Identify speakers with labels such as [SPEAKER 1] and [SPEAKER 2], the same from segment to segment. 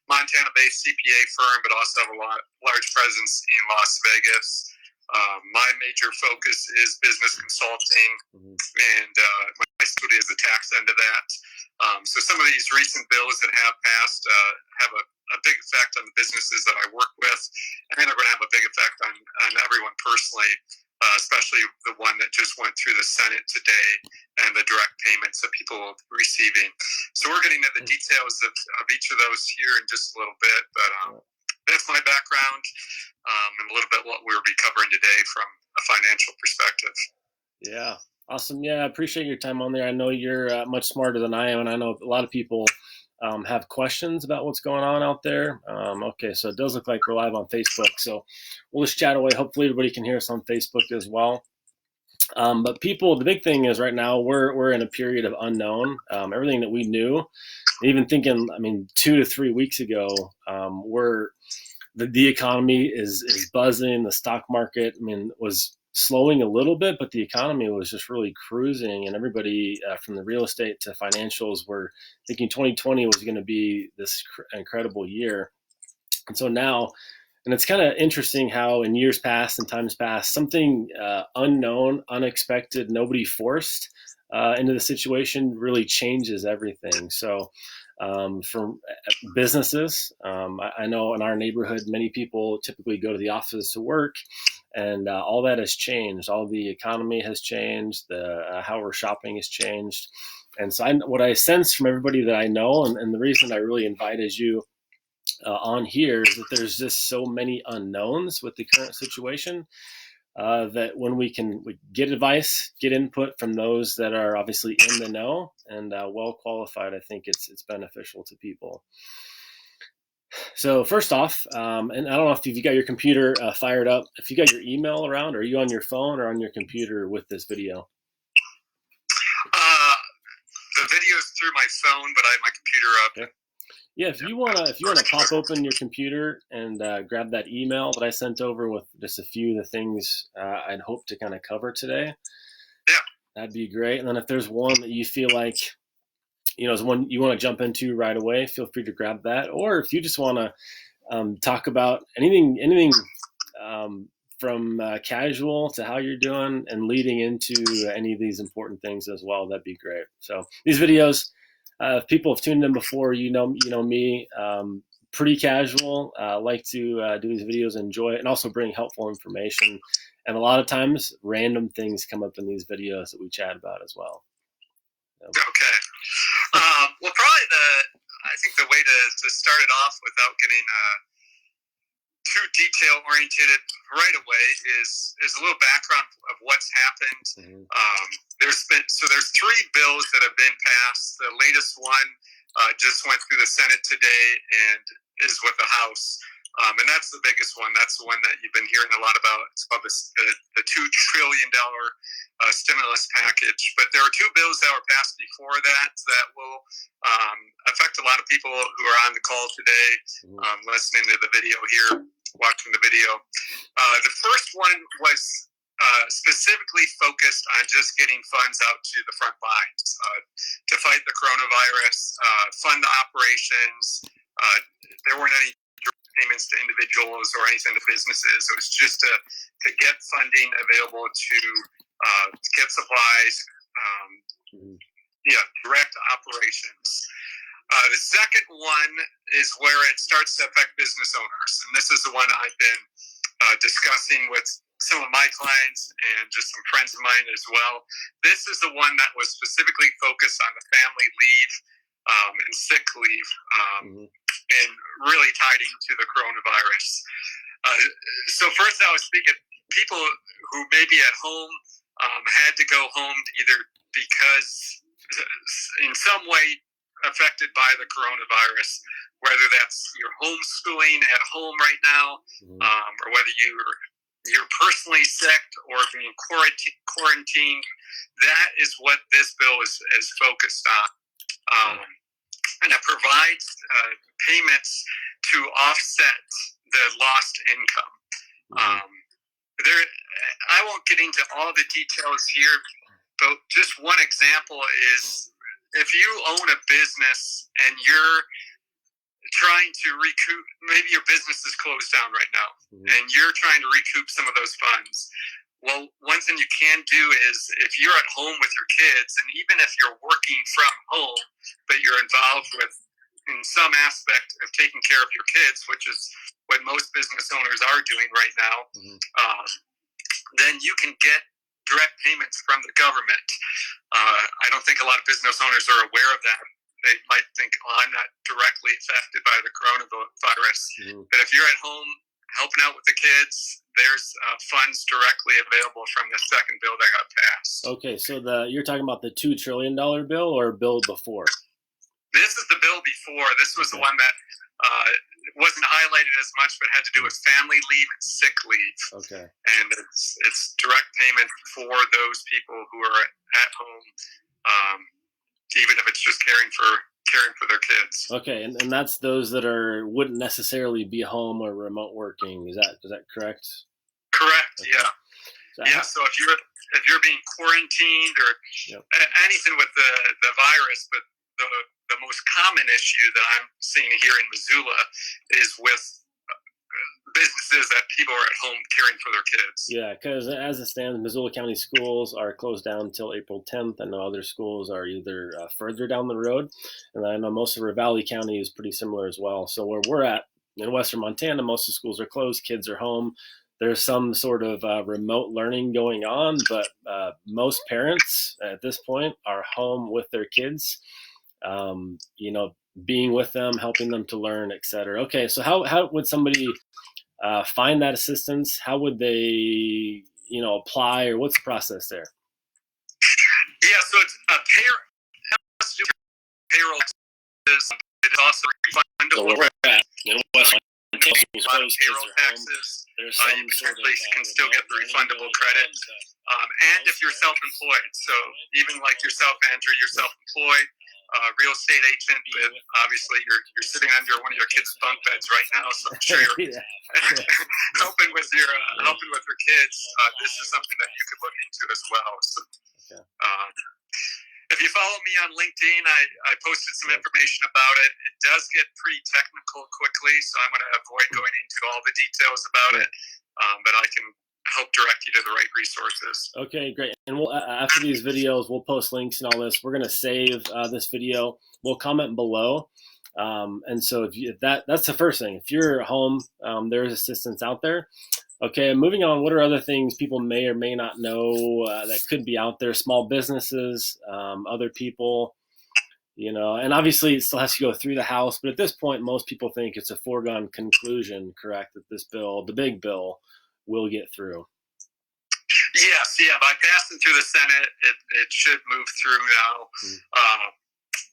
[SPEAKER 1] Montana-based CPA firm, but also have a large presence in Las Vegas. My major focus is business consulting, and my study is the tax end of that. So some of these recent bills that have passed have a big effect on the businesses that I work with, and they're going to have a big effect on everyone personally, especially the one that just went through the Senate today and the direct payments that people will be receiving. So we're getting into the details of each of those here in just a little bit, but that's my background and a little bit what we'll be covering today from a financial perspective.
[SPEAKER 2] Yeah. Awesome. Yeah, I appreciate your time on there. I know you're much smarter than I am, and I know a lot of people have questions about what's going on out there. Okay, so it does look like we're live on Facebook, so we'll just chat away. Hopefully everybody can hear us on Facebook as well. But people, the big thing is right now we're in a period of unknown. Everything that we knew, even thinking, 2 to 3 weeks ago, the economy is buzzing. The stock market, was slowing a little bit, but the economy was just really cruising, and everybody from the real estate to financials were thinking 2020 was going to be this incredible year. And so now, and it's kind of interesting how in years past and times past, something unknown, unexpected, nobody forced into the situation really changes everything. So for businesses, I know in our neighborhood, many people typically go to the office to work, and all that has changed. All the economy has changed. How we're shopping has changed. And so what I sense from everybody that I know, and the reason I really invited you on here, is that there's just so many unknowns with the current situation that when we get advice, get input from those that are obviously in the know and well qualified, I think it's beneficial to people. So first off, and I don't know if you got your computer fired up, if you got your email around, are you on your phone or on your computer with this video?
[SPEAKER 1] The video is through my phone, but I have my computer up.
[SPEAKER 2] Okay. Yeah, if you wanna pop open your computer and grab that email that I sent over with just a few of the things I'd hope to kind of cover today,
[SPEAKER 1] yeah,
[SPEAKER 2] that'd be great. And then if there's one that you feel like is one you want to jump into right away, feel free to grab that. Or if you just want to talk about anything from casual to how you're doing and leading into any of these important things as well, that'd be great. So these videos, if people have tuned in before, you know me, pretty casual. Like to do these videos, enjoy it, and also bring helpful information. And a lot of times, random things come up in these videos that we chat about as well.
[SPEAKER 1] So. Okay. Well, probably I think the way to start it off without getting too detail oriented right away is a little background of what's happened. Mm-hmm. There's 3 bills that have been passed. The latest one just went through the Senate today and is with the House. And that's the biggest one. That's the one that you've been hearing a lot about. It's called the $2 trillion stimulus package. But there are 2 bills that were passed before that will affect a lot of people who are on the call today, listening to the video here, watching the video. The first one was specifically focused on just getting funds out to the front lines to fight the coronavirus, fund the operations. There weren't any payments to individuals or anything to businesses. It was just to get funding available to get supplies, direct operations. The second one is where it starts to affect business owners, and this is the one I've been discussing with some of my clients and just some friends of mine as well. This is the one that was specifically focused on the family leave and sick leave, and really tied into the coronavirus. So first I was speaking people who may be at home, had to go home either because in some way affected by the coronavirus, whether that's you're homeschooling at home right now, or whether you're personally sick or being quarantined. That is what this bill is focused on. And it provides payments to offset the lost income. I won't get into all the details here, but just one example is if you own a business and trying to recoup. Maybe your business is closed down right now, and you're trying to recoup some of those funds. Well, one thing you can do is if you're at home with your kids, and even if you're working from home, but you're involved with in some aspect of taking care of your kids, which is what most business owners are doing right now, then you can get direct payments from the government. I don't think a lot of business owners are aware of that. They might think, oh, I'm not directly affected by the coronavirus. But if you're at home helping out with the kids, there's funds directly available from the second bill that got passed.
[SPEAKER 2] Okay, so you're talking about the $2 trillion bill or bill before?
[SPEAKER 1] This is the bill before. This was the one that wasn't highlighted as much, but had to do with family leave and sick leave.
[SPEAKER 2] Okay.
[SPEAKER 1] And it's direct payment for those people who are at home, even if it's just caring for their kids.
[SPEAKER 2] Okay, and that's those that wouldn't necessarily be home or remote working. Is that correct?
[SPEAKER 1] Correct.
[SPEAKER 2] Okay.
[SPEAKER 1] Yeah. So if you're being quarantined or anything with the virus, but the most common issue that I'm seeing here in Missoula is with businesses that people are at home caring for their kids.
[SPEAKER 2] Yeah, because as it stands, Missoula County schools are closed down until April 10th. I know other schools are either further down the road, and I know most of Ravalli County is pretty similar as well. So where we're at in western Montana, most of the schools are closed, kids are home. There's some sort of remote learning going on, but most parents at this point are home with their kids, being with them, helping them to learn, etc. Okay, so how would somebody find that assistance? How would they, apply, or what's the process there?
[SPEAKER 1] Yeah, so it's payroll taxes. It's also refundable. Payroll taxes. You potentially can still get the refundable credit. And if you're self-employed, so even like yourself, Andrew, you're self-employed, real estate agent, but obviously you're sitting under one of your kids' bunk beds right now, so I'm sure you're helping with your kids. This is something that you could look into as well. So, if you follow me on LinkedIn, I posted some information about it. It does get pretty technical quickly, so I'm going to avoid going into all the details about it, but I can help direct you to the right resources. Okay, great.
[SPEAKER 2] And we'll after these videos, we'll post links and all this. We're going to save this video. We'll comment below. And so if that's the first thing. If you're at home, there's assistance out there. Okay, moving on. What are other things people may or may not know that could be out there? Small businesses, other people, and obviously it still has to go through the House. But at this point, most people think it's a foregone conclusion, correct, that this bill, the big bill, will get through.
[SPEAKER 1] Yes, by passing through the Senate, it should move through now.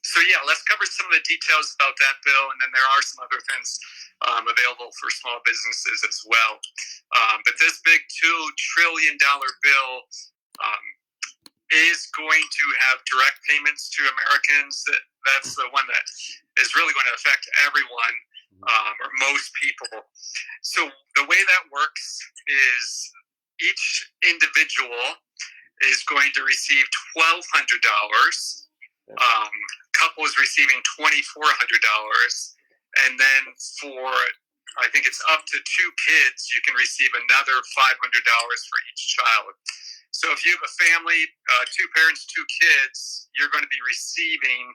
[SPEAKER 1] So let's cover some of the details about that bill, and then there are some other things available for small businesses as well. But this big $2 trillion bill is going to have direct payments to Americans. That's the one that is really going to affect everyone, or most people. So the way that works is each individual is going to receive $1,200. Couple is receiving $2,400, and then for, I think it's up to 2 kids, you can receive another $500 for each child. So if you have a family, 2 parents, 2 kids, you're going to be receiving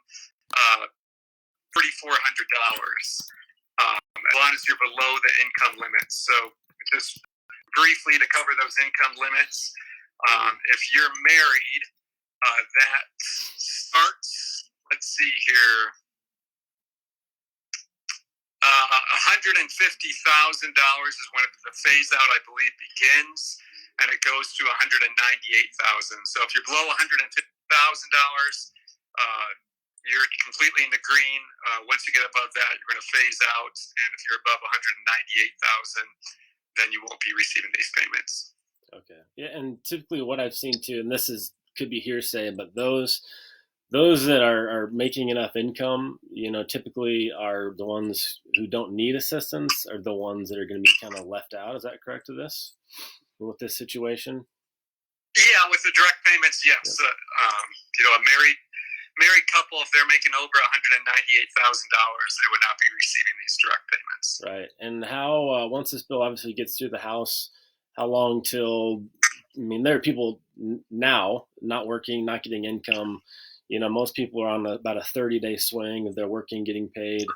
[SPEAKER 1] $3,400, as long as you're below the income limit. So just briefly to cover those income limits, if you're married, that starts, let's see here, $150,000 is when the phase out, I believe, begins, and it goes to $198,000. So if you're below $150,000, you're completely in the green. Once you get above that, you're going to phase out, and if you're above $198,000, then you won't be receiving these payments.
[SPEAKER 2] Okay. Yeah, and typically what I've seen too, and this could be hearsay, but those that are making enough income, typically are the ones who don't need assistance, are the ones that are going to be kind of left out. Is that correct with this situation?
[SPEAKER 1] Yeah, with the direct payments, yes. Yep. A married couple, if they're making over $198,000, they would not be receiving these direct payments.
[SPEAKER 2] Right. And how once this bill obviously gets through the House, how long till? I mean, there are people now not working, not getting income. Most people are on about a 30-day swing if they're working, getting paid.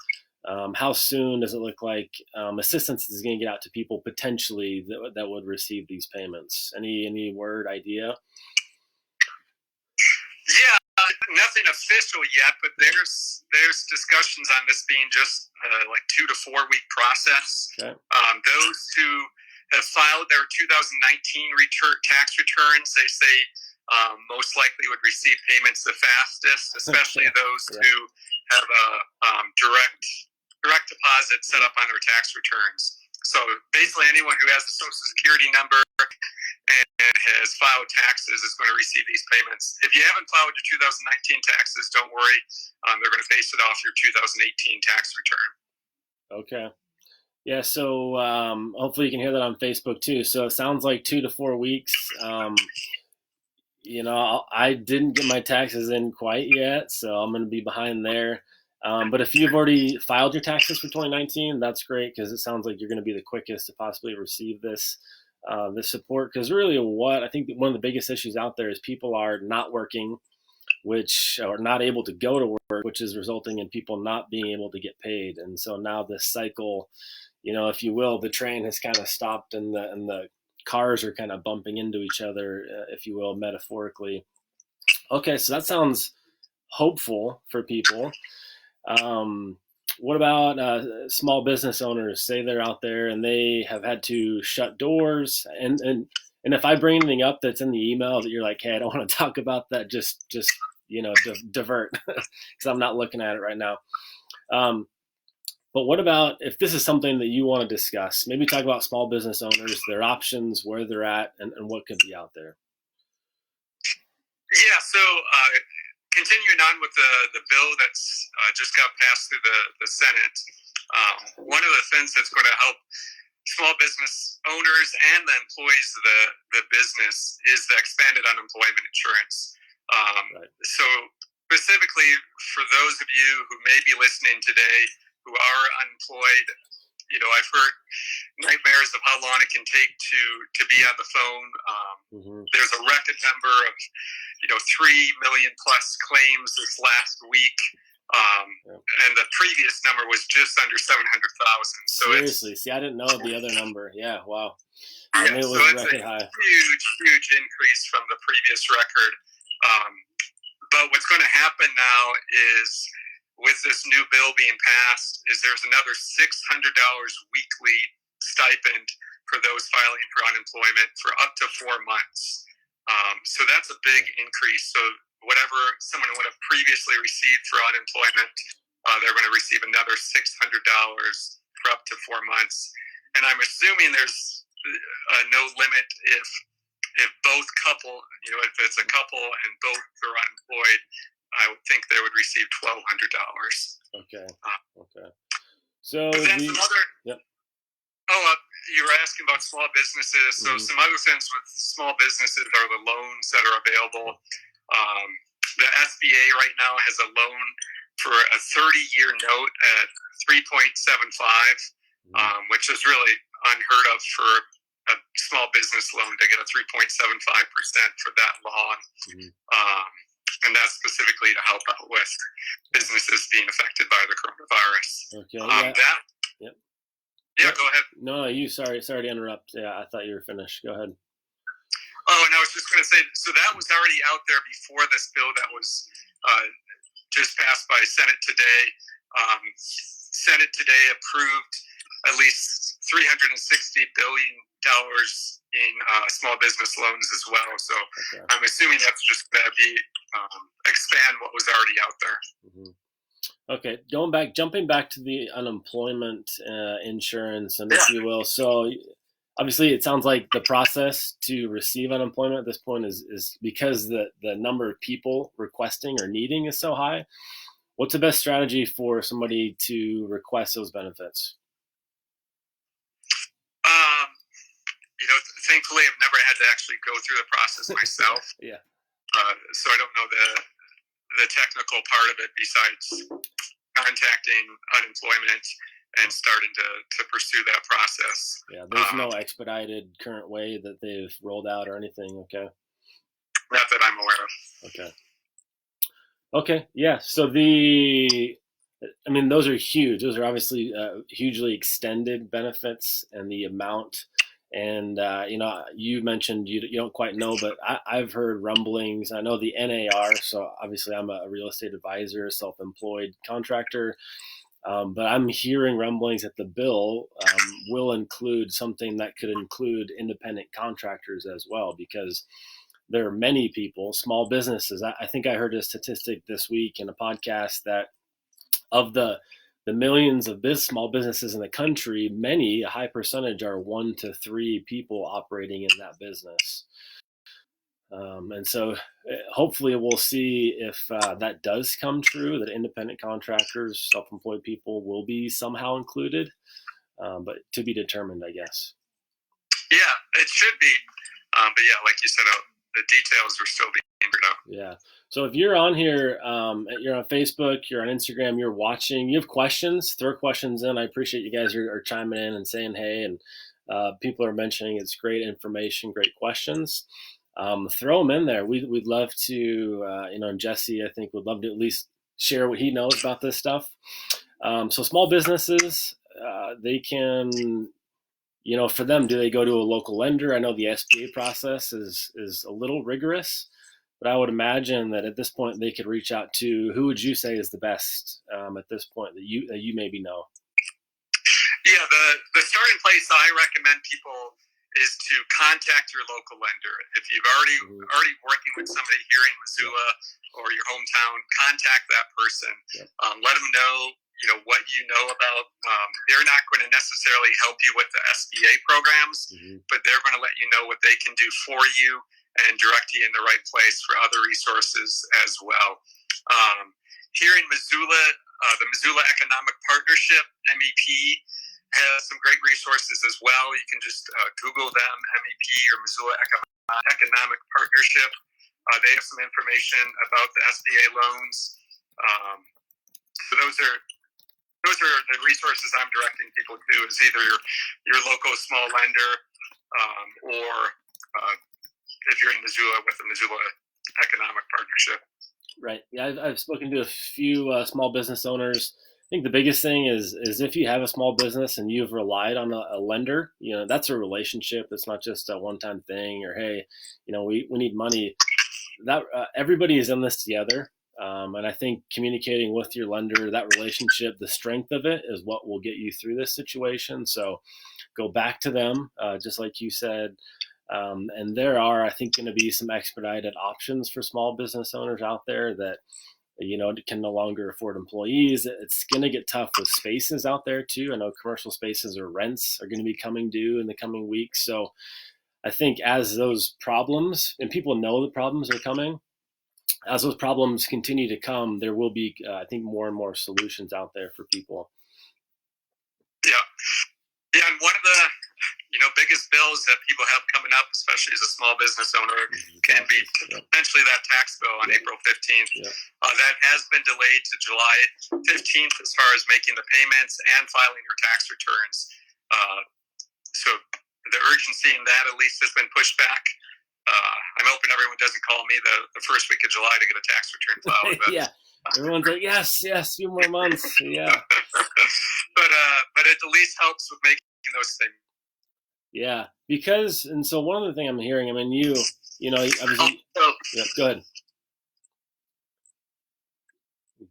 [SPEAKER 2] How soon does it look like assistance is going to get out to people potentially that would receive these payments? Any word idea?
[SPEAKER 1] Yeah, nothing official yet, but there's discussions on this being just like 2 to 4 week process.
[SPEAKER 2] Okay.
[SPEAKER 1] Those who have filed their 2019 tax returns, they say most likely would receive payments the fastest, especially those who have a direct deposit set up on their tax returns. So basically anyone who has a Social Security number and has filed taxes is going to receive these payments. If you haven't filed your 2019 taxes, don't worry. They're going to base it off your 2018 tax return. Okay.
[SPEAKER 2] Yeah, so hopefully you can hear that on Facebook too. So it sounds like 2 to 4 weeks. I didn't get my taxes in quite yet, so I'm going to be behind there. But if you've already filed your taxes for 2019, that's great because it sounds like you're going to be the quickest to possibly receive this support. Because really, what I think one of the biggest issues out there is people are not working, which are not able to go to work, which is resulting in people not being able to get paid. And so now this cycle, if you will, the train has kind of stopped and the cars are kind of bumping into each other, if you will, metaphorically. Okay, so that sounds hopeful for people. What about small business owners? Say they're out there and they have had to shut doors. And if I bring anything up that's in the email that you're like, hey, I don't want to talk about that, just divert because I'm not looking at it right now. But what about if this is something that you want to discuss? Maybe talk about small business owners, their options, where they're at, and what could be out there.
[SPEAKER 1] Yeah, so continuing on with the bill that's just got passed through the Senate, one of the things that's going to help small business owners and the employees of the business is the expanded unemployment insurance.
[SPEAKER 2] Right.
[SPEAKER 1] So specifically for those of you who may be listening today who are unemployed, I've heard nightmares of how long it can take to be on the phone. There's a record number of 3 million plus claims this last week, and the previous number was just under 700,000. So
[SPEAKER 2] seriously, see, I didn't know the other number. Yeah, wow.
[SPEAKER 1] Yeah, it was record high. Huge increase from the previous record. But what's going to happen now is, with this new bill being passed, is there's another $600 weekly stipend for those filing for unemployment for up to 4 months. So that's a big increase. So whatever someone would have previously received for unemployment, they're going to receive another $600 for up to 4 months. And I'm assuming there's no limit if both couple, if it's a couple and both are unemployed, I would think they would receive $1,200.
[SPEAKER 2] Okay. Okay. So
[SPEAKER 1] then some other.
[SPEAKER 2] Yep.
[SPEAKER 1] You were asking about small businesses. So some other things with small businesses are the loans that are available. The SBA right now has a loan for a 30-year note at 3.75, which is really unheard of for a small business loan to get a 3.75% for that long. And that's specifically to help out with businesses being affected by the coronavirus.
[SPEAKER 2] Okay. Yep.
[SPEAKER 1] Yeah, go ahead.
[SPEAKER 2] No, sorry to interrupt. Yeah, I thought you were finished. Go ahead.
[SPEAKER 1] Oh, and I was just going to say, so that was already out there before this bill that was just passed by Senate today. Senate today approved at least $360 billion in small business loans as well. So I'm assuming that's just going to be expand what was already out there.
[SPEAKER 2] Okay, jumping back to the unemployment insurance, and if you will. So obviously, it sounds like the process to receive unemployment at this point is because the number of people requesting or needing is so high. What's the best strategy for somebody to request those benefits?
[SPEAKER 1] Thankfully, I've never had to actually go through the process myself.
[SPEAKER 2] Yeah.
[SPEAKER 1] So I don't know the technical part of it besides contacting unemployment and starting to pursue that process.
[SPEAKER 2] Yeah, there's no expedited current way that they've rolled out or anything. Okay.
[SPEAKER 1] Not that I'm aware of.
[SPEAKER 2] Okay. Okay. Yeah. So those are huge. Those are obviously hugely extended benefits, and the amount. And you mentioned you don't quite know, but I've heard rumblings. I know the NAR. So obviously, I'm a real estate advisor, self-employed contractor. But I'm hearing rumblings that the bill will include something that could include independent contractors as well, because there are many people, small businesses. I think I heard a statistic this week in a podcast that of the millions of small businesses in the country, a high percentage are 1 to 3 people operating in that business. And so hopefully we'll see if that does come true, that independent contractors, self-employed people will be somehow included, but to be determined, I guess.
[SPEAKER 1] Yeah, it should be. But yeah, like you said, the details are still being figured out.
[SPEAKER 2] Yeah. So if you're on here, you're on Facebook, you're on Instagram, you're watching, you have questions, throw questions in. I appreciate you guys are chiming in and saying hey, and people are mentioning it's great information, great questions. Throw them in there. We'd love to, and Jesse, I think, would love to at least share what he knows about this stuff. So small businesses, they can, for them, do they go to a local lender? I know the SBA process is a little rigorous, but I would imagine that at this point they could reach out to, who would you say is the best at this point that you maybe know?
[SPEAKER 1] Yeah, the starting place I recommend people is to contact your local lender. If you've already working with somebody here in Missoula or your hometown, contact that person.
[SPEAKER 2] Yep.
[SPEAKER 1] Let them know what you know about. They're not going to necessarily help you with the SBA programs, but they're going to let you know what they can do for you and direct you in the right place for other resources as well. Here in Missoula, the Missoula Economic Partnership, MEP, has some great resources as well. You can just Google them, MEP or Missoula Economic Partnership. They have some information about the SBA loans. So those are the resources I'm directing people to, is either your local small lender or if you're in Missoula, with the Missoula Economic Partnership.
[SPEAKER 2] Right. Yeah, I've spoken to a few small business owners. I think the biggest thing is if you have a small business and you've relied on a lender, that's a relationship. It's not just a one-time thing, or hey, we need money. That everybody is in this together, and I think communicating with your lender, that relationship, the strength of it, is what will get you through this situation. So go back to them, just like you said. And there are, I think, going to be some expedited options for small business owners out there that can no longer afford employees. It's going to get tough with spaces out there too. I know commercial spaces or rents are going to be coming due in the coming weeks. So I think as those problems, and people know the problems are coming, as those problems continue to come, there will be, I think, more and more solutions out there for people.
[SPEAKER 1] Yeah, and one of the biggest bills that people have coming up, especially as a small business owner, can be potentially that tax bill on April 15th. That has been delayed to July 15th as far as making the payments and filing your tax returns. So the urgency in that at least has been pushed back. I'm hoping everyone doesn't call me the first week of July to get a tax return filed. But,
[SPEAKER 2] yeah, everyone's like, yes, a few more months. Yeah.
[SPEAKER 1] But it at least helps with making those things.
[SPEAKER 2] Yeah, because, and so one of the things I'm hearing, I mean, obviously, go ahead.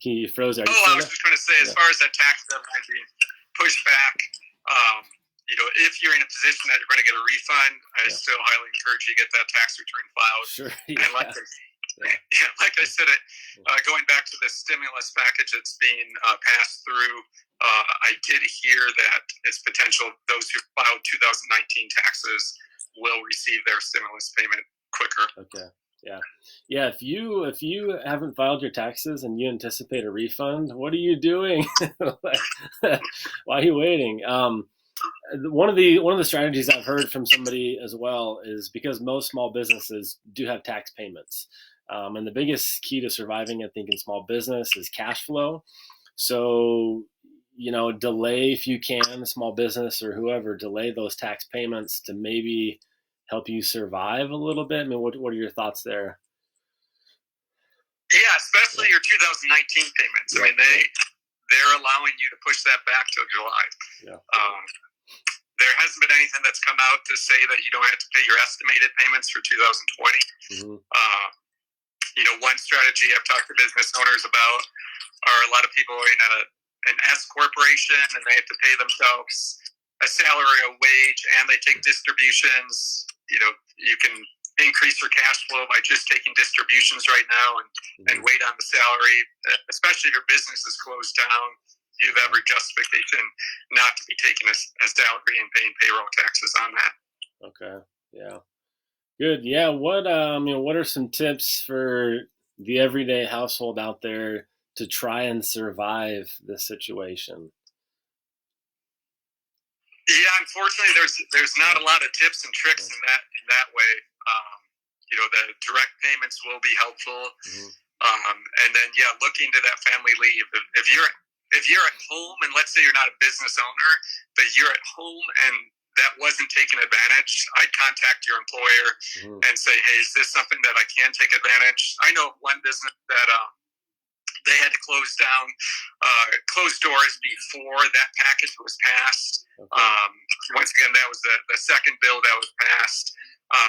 [SPEAKER 2] You froze there.
[SPEAKER 1] I was just going to say, as far as that tax deadline being pushed back, if you're in a position that you're going to get a refund, I still highly encourage you to get that tax return filed.
[SPEAKER 2] Sure.
[SPEAKER 1] Yeah. And like I said, going back to the stimulus package that's being passed through, I did hear that it's potential those who filed 2019 taxes will receive their stimulus payment quicker.
[SPEAKER 2] Okay. Yeah. If you haven't filed your taxes and you anticipate a refund, what are you doing? Why are you waiting? One of the strategies I've heard from somebody as well is because most small businesses do have tax payments. And the biggest key to surviving, I think, in small business is cash flow. So, delay if you can, small business or whoever, delay those tax payments to maybe help you survive a little bit. I mean, what are your thoughts there?
[SPEAKER 1] Yeah, especially your 2019 payments. I mean, they're allowing you to push that back till July.
[SPEAKER 2] Yeah.
[SPEAKER 1] There hasn't been anything that's come out to say that you don't have to pay your estimated payments for 2020. One strategy I've talked to business owners about are a lot of people in an S corporation, and they have to pay themselves a salary, a wage, and they take distributions. You can increase your cash flow by just taking distributions right now and wait on the salary, especially if your business is closed down. You have every justification not to be taking a salary and paying payroll taxes on that.
[SPEAKER 2] Okay. Yeah. Good. Yeah. What are some tips for the everyday household out there to try and survive this situation?
[SPEAKER 1] Yeah, unfortunately, there's not a lot of tips and tricks in that way. The direct payments will be helpful, and then look into that family leave. If you're at home, and let's say you're not a business owner, but you're at home and that wasn't taken advantage, I'd contact your employer and say, hey, is this something that I can take advantage? I know of one business that they had to close doors before that package was passed. Okay. Once again, that was the second bill that was passed.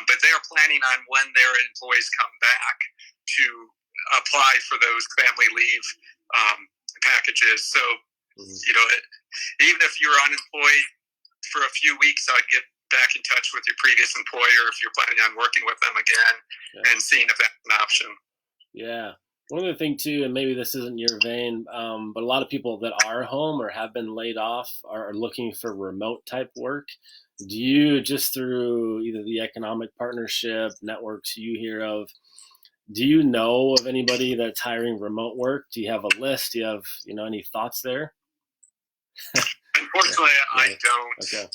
[SPEAKER 1] But they're planning on when their employees come back to apply for those family leave packages. So, even if you're unemployed for a few weeks, I'd get back in touch with your previous employer if you're planning on working with them again and seeing if that's an option.
[SPEAKER 2] Yeah. One other thing too, and maybe this isn't your vein, but a lot of people that are home or have been laid off are looking for remote type work. Do you, just through either the economic partnership networks you hear of, do you know of anybody that's hiring remote work? Do you have a list? Do you have, any thoughts there?
[SPEAKER 1] Unfortunately, I don't. Okay.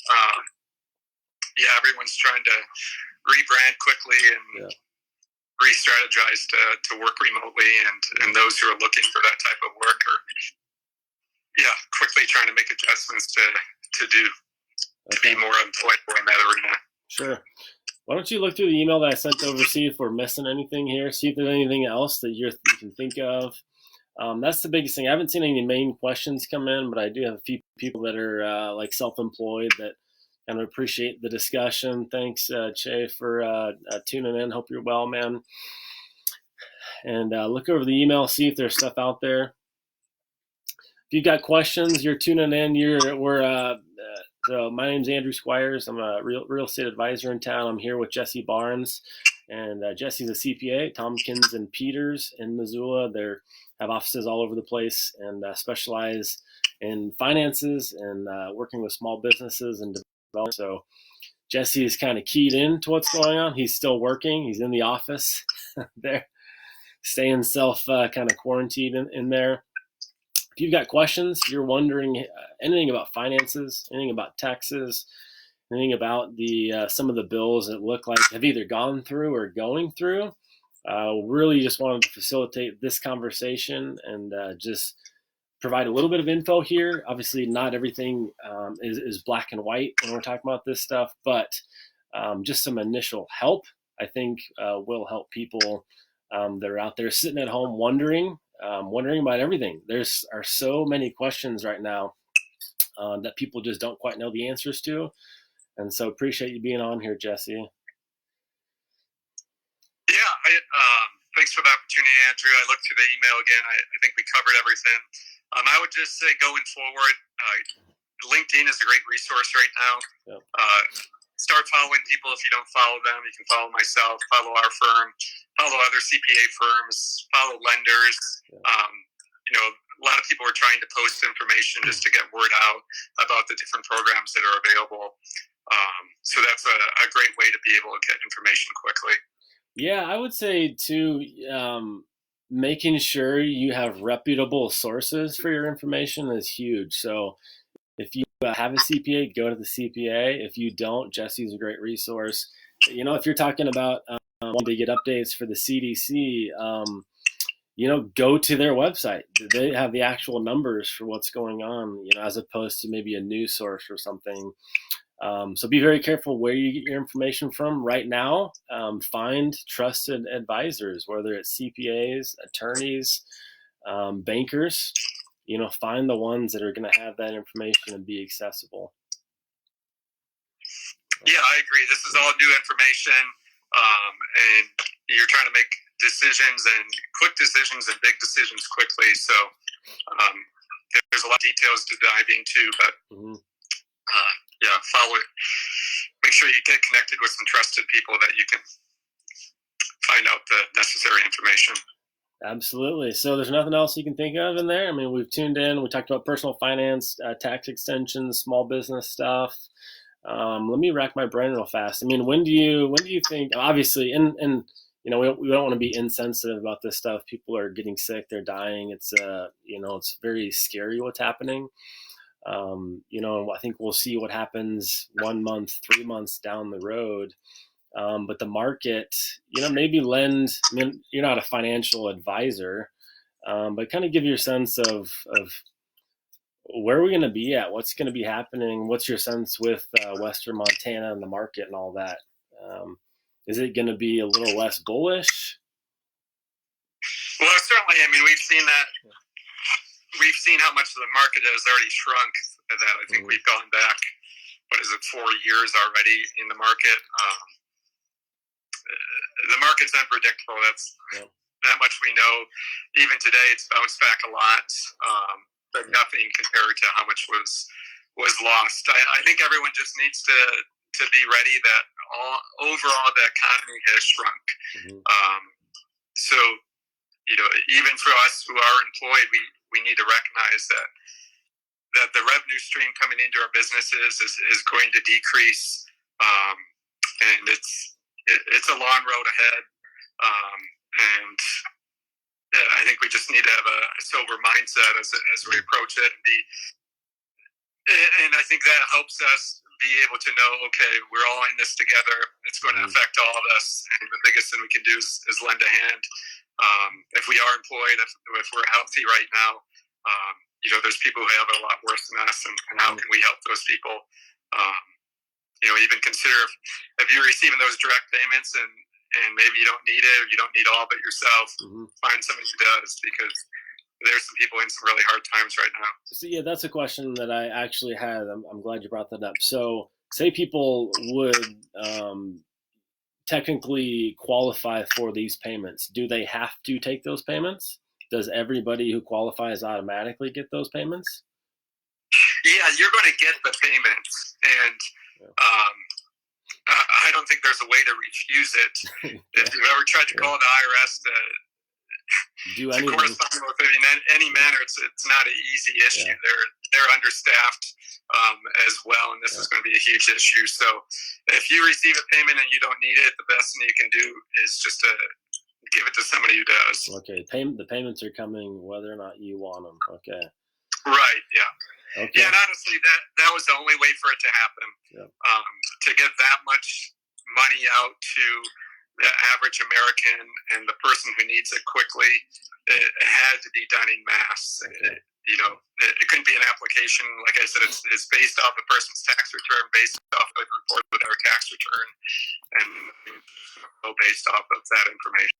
[SPEAKER 1] Everyone's trying to rebrand quickly and re-strategize to work remotely, and those who are looking for that type of work are quickly trying to make adjustments to be more employed in that arena.
[SPEAKER 2] Sure. Why don't you look through the email that I sent over, see if we're missing anything here, see if there's anything else that you can think of. That's the biggest thing. I haven't seen any main questions come in, but I do have a few people that are like self-employed that kind of appreciate the discussion. Thanks, Che, for tuning in. Hope you're well, man. And look over the email, see if there's stuff out there. If you've got questions, you're tuning in. So my name's Andrew Squires. I'm a real estate advisor in town. I'm here with Jesse Barnes, and Jesse's a CPA, Tompkins and Peters in Missoula. They have offices all over the place and specialize in finances and working with small businesses and development. So Jesse is kind of keyed in to what's going on. He's still working. He's in the office there, staying self kind of quarantined in there. If you've got questions, you're wondering anything about finances, anything about taxes, anything about some of the bills that look like have either gone through or going through, really just wanted to facilitate this conversation and just provide a little bit of info here. Obviously, not everything is black and white when we're talking about this stuff, but just some initial help, I think, will help people that are out there sitting at home wondering about everything. There are so many questions right now that people just don't quite know the answers to. And so appreciate you being on here, Jesse.
[SPEAKER 1] Yeah, thanks for the opportunity, Andrew. I looked through the email again. I think we covered everything. I would just say going forward, LinkedIn is a great resource right now. Yep. Start following people if you don't follow them. You can follow myself, follow our firm, follow other CPA firms, follow lenders. Yeah. A lot of people are trying to post information just to get word out about the different programs that are available. So that's a great way to be able to get information quickly.
[SPEAKER 2] Yeah, I would say too, making sure you have reputable sources for your information is huge. So if you have a CPA, go to the CPA. If you don't, Jesse's a great resource. If you're talking about one to get updates for the CDC, go to their website. They have the actual numbers for what's going on, as opposed to maybe a news source or something. So be very careful where you get your information from right now. Find trusted advisors, whether it's CPAs, attorneys, bankers. Find the ones that are going to have that information and be accessible.
[SPEAKER 1] Yeah, I agree. This is all new information, and you're trying to make decisions and quick decisions and big decisions quickly. So there's a lot of details to dive into, but follow it. Make sure you get connected with some trusted people that you can find out the necessary information.
[SPEAKER 2] Absolutely. So there's nothing else you can think of in there? I mean, we've tuned in. We talked about personal finance, tax extensions, small business stuff. Let me rack my brain real fast. I mean, when do you think? Obviously, and we don't want to be insensitive about this stuff. People are getting sick. They're dying. It's it's very scary what's happening. I think we'll see what happens 1 month, 3 months down the road. But the market, maybe lend. I mean, you're not a financial advisor, but kind of give your sense of where are we going to be at? What's going to be happening? What's your sense with Western Montana and the market and all that? Is it going to be a little less bullish?
[SPEAKER 1] Well, certainly. I mean, we've seen that. We've seen how much the market has already shrunk. That I think we've gone back. What is it? 4 years already in the market. The market's unpredictable. That's that much we know. Even today, it's bounced back a lot, but nothing compared to how much was lost. I think everyone just needs to be ready that overall the economy has shrunk. So even for us who are employed, we need to recognize that the revenue stream coming into our businesses is going to decrease, and it's a long road ahead. And I think we just need to have a sober mindset as we approach it, and I think that helps us be able to know, okay, we're all in this together. It's going to affect all of us, and the biggest thing we can do is lend a hand. If we are employed, if we're healthy right now, there's people who have it a lot worse than us, and how can we help those people? Even consider if you're receiving those direct payments and maybe you don't need it, or you don't need all of it yourself, find somebody who does, because there's some people in some really hard times right now.
[SPEAKER 2] So yeah, that's a question that I actually had. I'm glad you brought that up. So say people would technically qualify for these payments. Do they have to take those payments? Does everybody who qualifies automatically get those payments?
[SPEAKER 1] Yeah, you're going to get the payments, and I don't think there's a way to refuse it. If you've ever tried to call the IRS to correspond with it in any manner, it's not an easy issue. They're understaffed as well, and this is going to be a huge issue. So if you receive a payment and you don't need it, the best thing you can do is just to give it to somebody who does.
[SPEAKER 2] Okay, the payments are coming whether or not you want them. Okay.
[SPEAKER 1] Right. Yeah.
[SPEAKER 2] Okay.
[SPEAKER 1] Yeah, and honestly, that was the only way for it to happen. To get that much money out to the average American and the person who needs it quickly, it had to be done in mass.
[SPEAKER 2] Okay.
[SPEAKER 1] It couldn't be an application. Like I said, it's based off a person's tax return, based off of report with our tax return, and based off of that information.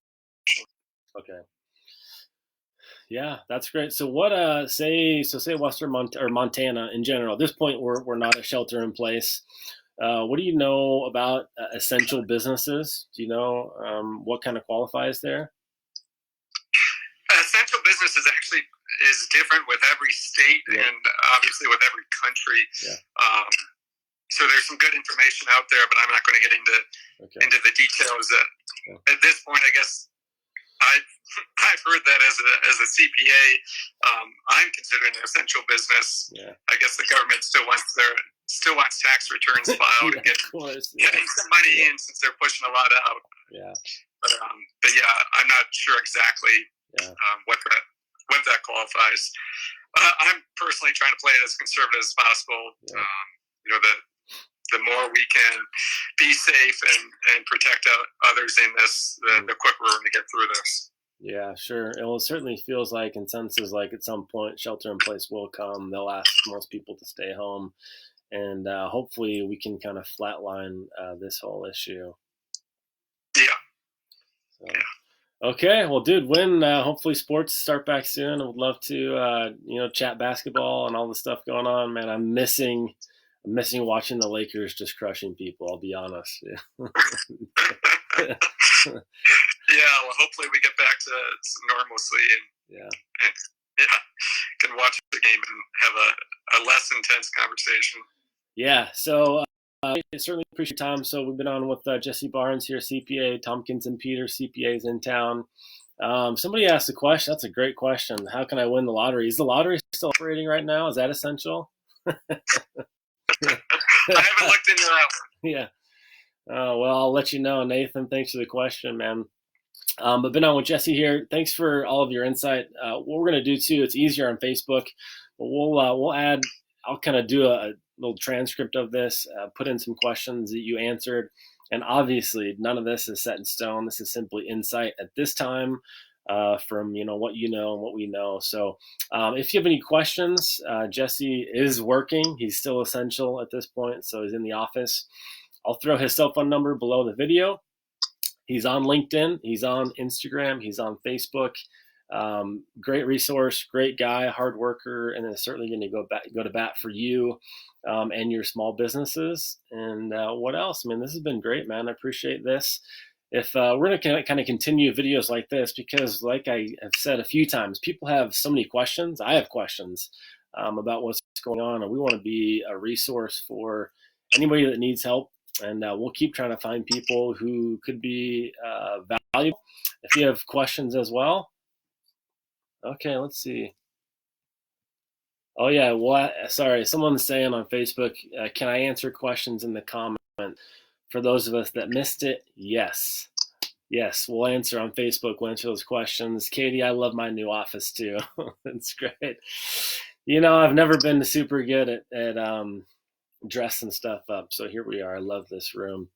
[SPEAKER 2] Okay. Yeah, that's great. So what say Western Montana in general. At this point we're not a shelter in place. What do you know about essential businesses? Do you know what kind of qualifies there?
[SPEAKER 1] Essential businesses actually is different with every state and obviously with every country. So there's some good information out there, but I'm not going to get into the details. At this point, I guess I've heard that as a CPA, I'm considered an essential business. I guess the government still wants tax returns filed and getting some money in, since they're pushing a lot out. But I'm not sure exactly what that qualifies. I'm personally trying to play it as conservative as possible. the more we can be safe and protect others in this, the quicker we're going to get through this.
[SPEAKER 2] Yeah, sure. It certainly feels like consensus, like at some point shelter in place will come. They'll ask most people to stay home, and hopefully we can kind of flatline this whole issue.
[SPEAKER 1] Yeah.
[SPEAKER 2] So, okay, well, dude, when hopefully sports start back soon, I would love to chat basketball and all the stuff going on. Man, I'm missing watching the Lakers just crushing people. I'll be honest.
[SPEAKER 1] Yeah. Yeah, well, hopefully we get back to some normalcy and can watch the game and have a less intense conversation.
[SPEAKER 2] Yeah, so I certainly appreciate your time. So we've been on with Jesse Barnes here, CPA, Tompkins and Peter, CPAs in town. Somebody asked a question. That's a great question. How can I win the lottery? Is the lottery still operating right now? Is that essential?
[SPEAKER 1] I haven't looked into that one.
[SPEAKER 2] Yeah. Well, I'll let you know. Nathan, thanks for the question, man. But been on with Jesse here. Thanks for all of your insight. What we're going to do too, it's easier on Facebook, but we'll add, I'll kind of do a little transcript of this, put in some questions that you answered. And obviously none of this is set in stone. This is simply insight at this time from, what you know and what we know. So if you have any questions, Jesse is working. He's still essential at this point. So he's in the office. I'll throw his cell phone number below the video. He's on LinkedIn, he's on Instagram, he's on Facebook. Great resource, great guy, hard worker, and is certainly going to go to bat for you and your small businesses. And what else? I mean, this has been great, man. I appreciate this. If we're going to kind of continue videos like this, because like I have said a few times, people have so many questions. I have questions about what's going on, and we want to be a resource for anybody that needs help. And we'll keep trying to find people who could be valuable. If you have questions as well. Okay, let's see. Oh, yeah. Well, sorry. Someone's saying on Facebook, can I answer questions in the comment? For those of us that missed it, yes. Yes, we'll answer on Facebook. We'll answer those questions. Katie, I love my new office too. It's great. I've never been super good at dressing stuff up, so here we are. I love this room.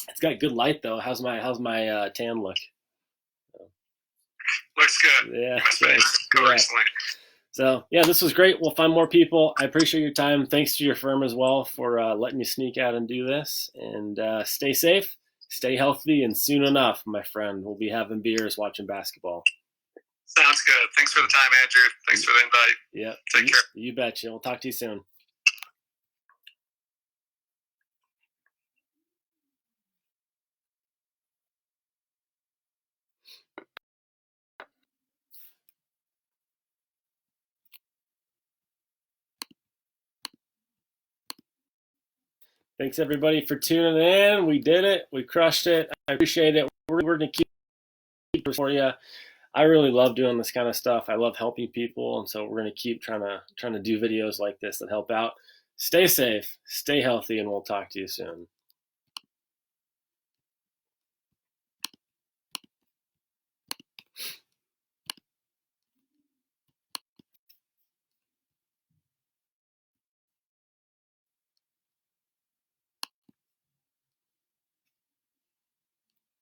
[SPEAKER 2] It's got good light though. How's my tan look?
[SPEAKER 1] Looks good.
[SPEAKER 2] Yeah,
[SPEAKER 1] yeah.
[SPEAKER 2] So yeah, this was great. We'll find more people. I appreciate your time. Thanks to your firm as well for letting you sneak out and do this. And stay safe, stay healthy, and soon enough, my friend, we'll be having beers watching basketball.
[SPEAKER 1] Sounds good. Thanks for the time, Andrew. Thanks for the invite.
[SPEAKER 2] Yeah,
[SPEAKER 1] take care.
[SPEAKER 2] You betcha. We'll talk to you soon. Thanks everybody for tuning in. We did it. We crushed it. I appreciate it. We're going to keep for you. I really love doing this kind of stuff. I love helping people, and so we're going to keep trying to do videos like this that help out. Stay safe, stay healthy, and we'll talk to you soon.